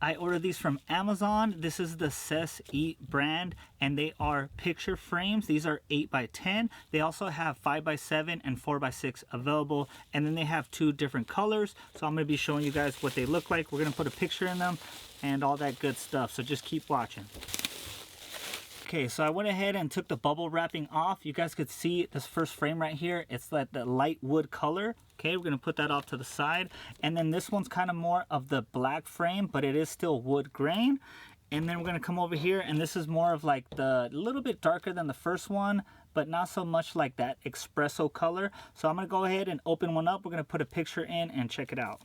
I ordered these from Amazon. This is the SES-E brand, and they are picture frames. These are 8x10. They also have 5x7 and 4x6 available, and then they have 2 different colors. So I'm going to be showing you guys what they look like. We're going to put a picture in them and all that good stuff. So just keep watching. Okay, so I went ahead and took the bubble wrapping off. You guys could see this first frame right here. It's like the light wood color. Okay, we're gonna put that off to the side. And then this one's kind of more of the black frame, but it is still wood grain. And then we're gonna come over here, and this is more of like the little bit darker than the first one, but not so much like that espresso color. So I'm gonna go ahead and open one up. We're gonna put a picture in and check it out.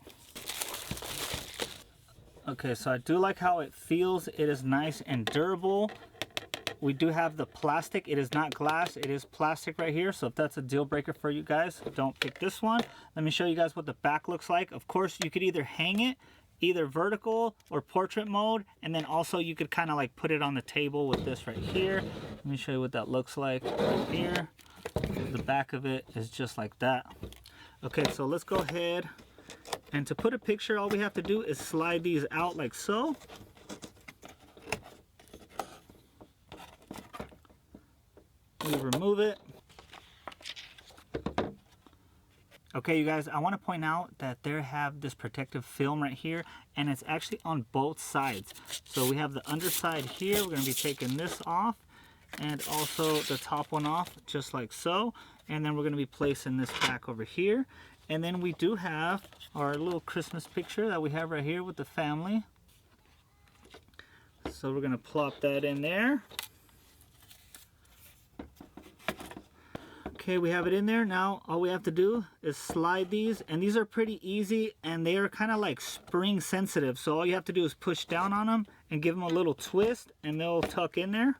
Okay, so I do like how it feels. It is nice and durable. We do have the plastic. It is not glass, it is plastic right here. So if that's a deal breaker for you guys, don't pick this one. Let me show you guys what the back looks like. Of course, you could either hang it, either vertical or portrait mode. And then also you could kind of like put it on the table with this right here. Let me show you what that looks like right here. The back of it is just like that. Okay, so let's go ahead. And to put a picture, all we have to do is slide these out like so. We remove it. Okay, you guys, I want to point out that they have this protective film right here, and it's actually on both sides. So we have the underside here. We're going to be taking this off, and also the top one off, just like so. And then we're going to be placing this back over here. And then we do have our little Christmas picture that we have right here with the family. So we're going to plop that in there. Okay, we have it in there. Now all we have to do is slide these, and these are pretty easy, and they are kind of like spring sensitive. So all you have to do is push down on them and give them a little twist, and they'll tuck in there.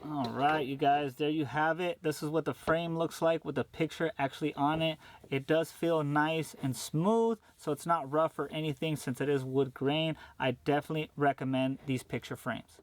All right, you guys, there you have it. This is what the frame looks like with the picture actually on it. It does feel nice and smooth, so it's not rough or anything since it is wood grain. I definitely recommend these picture frames.